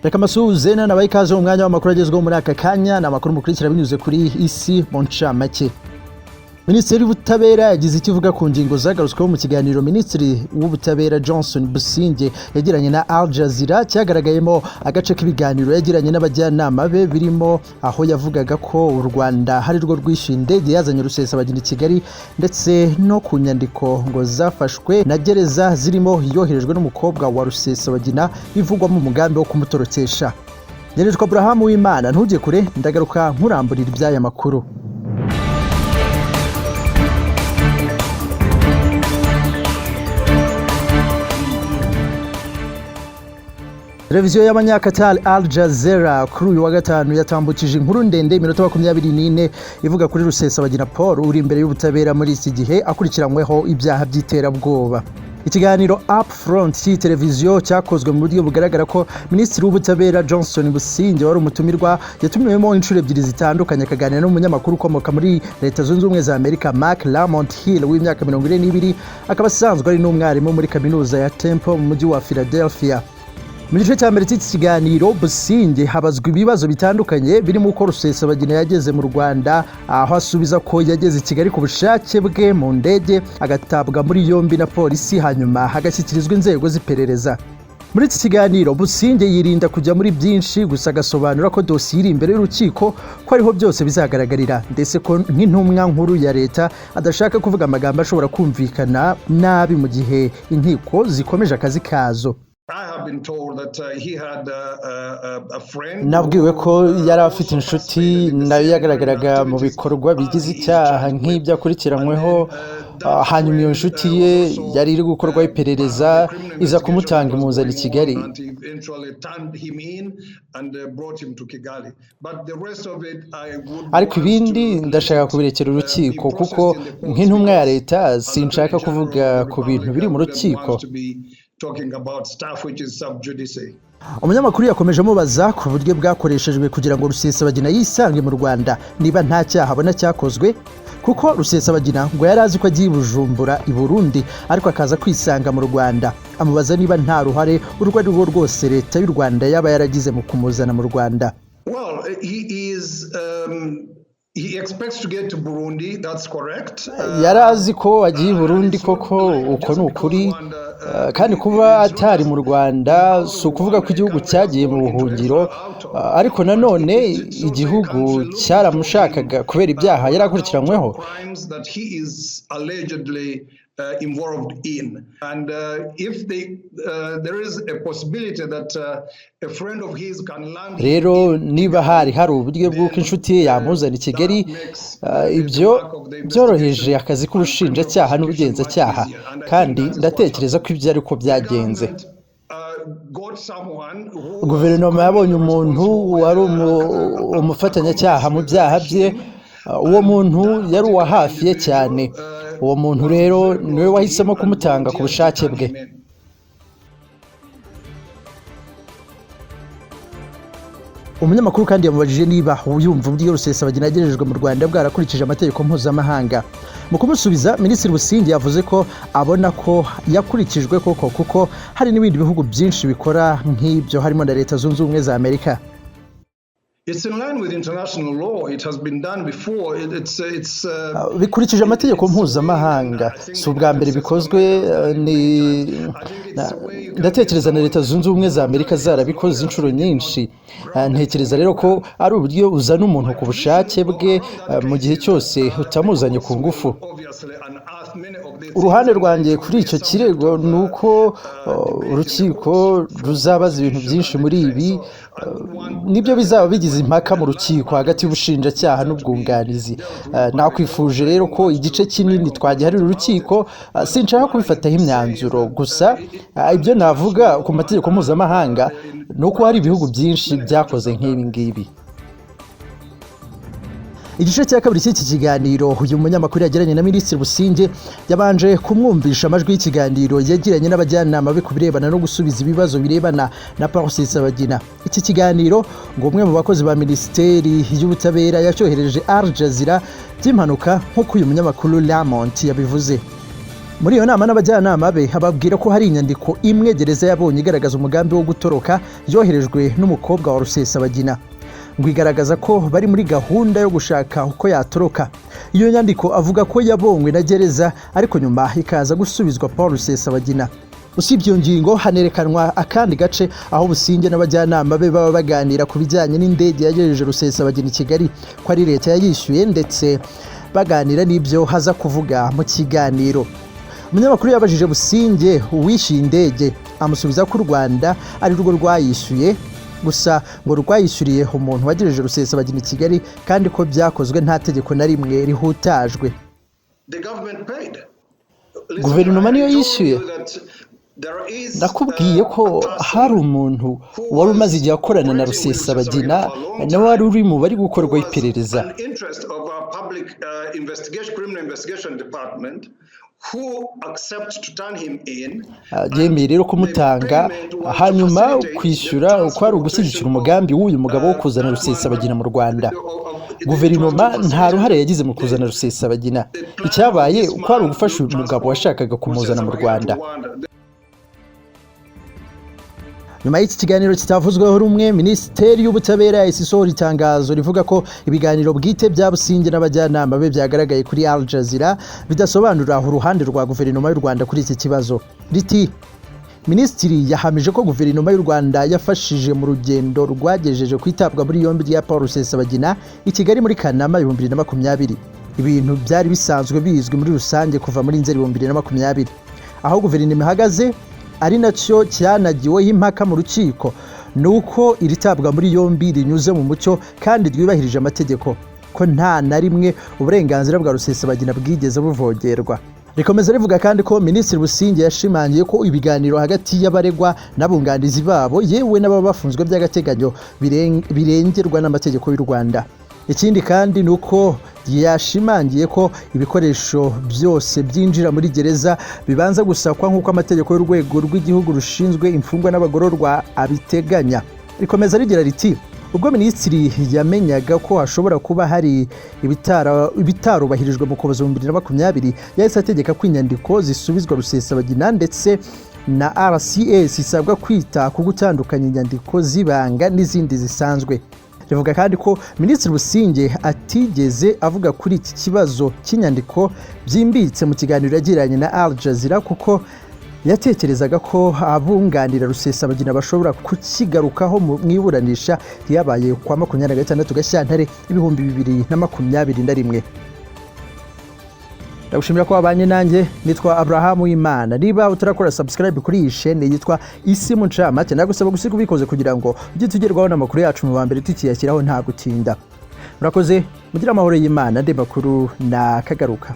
Reka masuhuze nabaye ikaze mu mwanya w'amakuru agezweho muri aka kanya n'amakuru mukurikira binyuze kuri isi mu ncamake. Minisiteri y'Ubutabera yagize icyo ivuga ku ngingo zagarutsweho mu kiganiro Minisitiri w'Ubutabera Johnston Busingye yagiranye na Aljazeera, cyagaragayemo agace k'ibiganiro yagiranye n'abajyanama be birimo aho yavugaga ko u Rwanda hari rwo rwishyuye Indege Yazanye Rusesabagina i Kigali, ndetse no ku nyandiko ngo zafashwe na gereza zirimo iyoherejwe n'umukobwa wa Rusesabagina, ivugwamo umugambi wo kumutorokesha. Nitwa Abraham w'Imana, ntujye kure ndagaruka nkuramburira iby'aya makuru. Televiziyo y'abanyakatari Aljazeera kuri uyu wa gatanu yatambukije inkuru ndende iminota 24 ivuga kuri Rusesabagina Paul uri imbere y'ubutabera muri iki gihe akurikiranyweho ibyaha by'iterabwoba. Ikiganiro Up Front cy'iyi televiziyo cyakozwe mu buryo bugaragara ko Minisitiri w'Ubutabera Johnston Busingye wari umutumirwa yatumiwemo inshuro ebyiri zitandukanye akaganira n'umunyamakuru ukomoka muri Leta Zunze Ubumwe za Amerika Mark Lamont Hill w'imyaka 42, akaba asanzwe ari n'umwarimu muri kaminuza ya Temple mu mujyi wa Philadelphia. Mu gice cya mbere cy'iki kiganiro Busingye habazwa ibibazo bitandukanye birimo uko Rusesabagina yageze mu Rwanda, aho asubiza ko yageze i Kigali ku bushake bwe mu ndege, agatabwa muri yombi na polisi hanyuma hagashyikirizwa inzego z'iperereza. Muri iki kiganiro Busingye yirinda kujya muri byinshi, gusa agasobanura ko dosiye iri imbere y'urukiko ko ariho byose bizagaragarira, ndetse ko nk'intumwa nkuru ya leta adashaka kuvuga amagambo ashobora kumvikana nabi mu gihe inkiko zikomeje akazi kazo. Nabwiwe ko yari afite inshuti nayo yagaragaraga mu bikorwa bigize icyaha nk'ibyo akurikiranyweho, hanyuma iyo nshuti ye yari iri gukorwaho iperereza iza kumutanga imuzana i Kigali. Ariko ibindi ndashaka kubirekera urukiko kuko nk'intumwa ya leta sinshaka kuvuga ku bintu biri mu rukiko. Umunyamakuru yakomeje amubaza ku buryo bwakoreshejwe kugira ngo Rusesabagina yisange mu Rwanda niba nta cyaha abona cyakozwe, kuko Rusesabagina ngo yari azi ko agiye Bujumbura i Burundi ariko akaza kwisanga mu Rwanda. Amubaza niba nta ruhare urwo ari rwo rwose leta y'u Rwanda yaba yaragize mu kumuzana mu Rwanda. He expects to get to Burundi, that's correct. Yari azi ko agiye Burundi koko, uko ni ukuri, kandi kuba atari mu Rwanda si ukuvuga ko igihugu cyagiye mu buhungiro, ariko nanone igihugu cyaramushakaga kubera ibyaha yari akurikiranyweho. Involved in, and if there is a possibility that a friend of his can land. Rero niba hari uburyo bw'uko inshuti ye yamuzana i Kigali, ibyo byoroheje akazi k'ubushinjacyaha n'ubugenzacyaha, kandi ndatekereza ko ibyo ariko byagenze. Guverinoma yabonye umuntu wari umufatanyacyaha mu byaha bye, uwo muntu yari uwa hafi ye cyane. Uwo muntu rero niwe wahisemo kumutanga ku bushake bwe. Umunyamakuru kandi yamubajije niba yumva uburyo Rusesabagina yagerejwe mu Rwanda bwarakurikije amategeko mpuzamahanga. Mu kumusubiza, Minisitiri Busingye yavuze ko abona ko yakurikijwe koko, kuko hari n'ibindi bihugu byinshi bikora nk'ibyo harimo na Leta Zunze Ubumwe za Amerika. It's in line with international law. It has been done before. Bikurikije amategeko mpuzamahanga, si ubwa mbere bikozwe. Ndatekereza na Leta Zunze Ubumwe za Amerika zarabikoze inshuro nyinshi. Ntekereza rero ko ari uburyo uzana umuntu ku bushake bwe mu gihe cyose utamuzanye ku ngufu. Uruhande rwanjye kuri icyo kirego ni uko urukiko ruzabaza ibintu byinshi muri ibi, nibyo bizaba bigize impaka mu rukiko hagati y'ubushinjacyaha n'ubwunganizi. Nakwifuje rero ko igice kinini twagiharira urukiko, sinshaka kubifataho imyanzuro, gusa ibyo navuga ku mategeko mpuzamahanga ni uko hari ibihugu byinshi byakoze nk'ibi ngibi. Igice cya kabiri cy'iki kiganiro uyu munyamakuru yagiranye na Minisitiri Busingye yabanje kumwumvisha amajwi y'ikiganiro yagiranye n'abajyanama be kubirebana no gusubiza ibibazo birebana na Rusesabagina. Iki kiganiro ngo umwe mu bakozi ba Minisiteri y'Ubutabera yacyohereje Aljazeera by'impanuka nk'uko uyu munyamakuru Lamont yabivuze. Muri iyo nama n'abajyanama be ababwira ko hari inyandiko imwe gereza yabonye igaragaza umugambi wo gutoroka yoherejwe n'umukobwa wa Rusesabagina, ngo igaragaza ko bari muri gahunda yo gushaka uko yatoroka. Iyo nyandiko avuga ko yabonywe na gereza ariko nyuma ikaza gusubizwa Paul Rusesabagina. Usibye iyo ngingo hanerekanwa akandi gace aho Busingye n'abajyanama be baba baganira ku bijyanye n'indege yagejeje Rusesabagina i Kigali ko ari leta yayishyuye, ndetse baganira n'ibyo haza kuvuga mu kiganiro. Umunyamakuru yabajije Busingye uwishyuye indege amusubiza ko u Rwanda ari rwo rwayishyuye, gusa ngo rwayishyuriye umuntu wagejeje Rusesabagina i Kigali kandi ko byakozwe nta tegeko na rimwe rihutajwe. Guverinoma niyo yishyuye. Nakubwiye ko hari umuntu wari umaze igihe akorana na Rusesabagina nawe wari uri mu bari gukorwaho iperereza. Yemeye rero kumutanga, hanyuma kwishyura uko ari ugushyigikira umugambi w'uyu mugabo wo kuzana Rusesabagina mu Rwanda. Guverinoma nta ruhare yagize mu kuzana Rusesabagina, icyabaye uko ari ugufasha uyu mugabo washakaga kumuzana mu Rwanda. Nyuma y'iki kiganiro kitavuzweho rumwe, Minisiteri y'Ubutabera yahise isohora itangazo rivuga ko ibiganiro bwite bya Busingye n'abajyanama be byagaragaye kuri Aljazeera bidasobanura uruhande rwa guverinoma y'u Rwanda kuri iki kibazo. Riti Minisitiri yahamije ko guverinoma y'u Rwanda yafashije mu rugendo rwagejeje kwitabwa muri yombi rya Paul Rusesabagina i Kigali muri Kanama 2020. Ibintu byari bisanzwe bizwi muri rusange kuva muri Nzeri 2020. Aho guverinoma ihagaze ari nacyo cyanagiweho impaka mu rukiko, nuko iritabwa muri yombi rinyuze mu mucyo kandi ryubahirije amategeko, ko nta na rimwe uburenganzira bwa Rusesabagina bwigeze buvogerwa. Rikomeza rivuga kandi ko Minisitiri Busingye yashimangiye ko ibiganiro hagati y'abaregwa n'abunganizi babo yewe n'ababa bafunzwe by'agateganyo birengerwa n'amategeko y'u Rwanda. Ikindi kandi nuko yashimangiye ko ibikoresho byose byinjira muri gereza bibanza gusakwa nk'uko amategeko y'urwego rw'igihugu rushinzwe imfungwa n'abagororwa abiteganya. Rikomeza rigira riti ubwo Minisitiri yamenyaga ko hashobora kuba hari ibitarubahirijwe mu Ukuboza 2020, yahise ategeka ko inyandiko zisubizwa Rusesabagina ndetse na RCS isabwa kwita ku gutandukanya inyandiko zibanga n'izindi zisanzwe. Rivuga kandi ko Minisitiri Busingye atigeze avuga kuri iki kibazo cy'inyandiko byimbitse mu kiganiro yagiranye na Aljazeera, kuko yatekerezaga ko abunganira Rusesabagina bashobora kukigarukaho mu iburanisha ryabaye kwa 26 Gashyantare 2021. Ndagushimira ko wabanye nanjye. Nitwa Abraham Wimana. Niba utarakora subscribe kuri iyi chaîne yitwa Isi mu ncamake, ndagusaba gusiga ubikoze kugira ngo ujye tugerwaho n'amakuru yacu mu bambere tukiyashyiraho nta gutinda. Murakoze, mugira amahoro y'Imana. Andi makuru na kagaruka.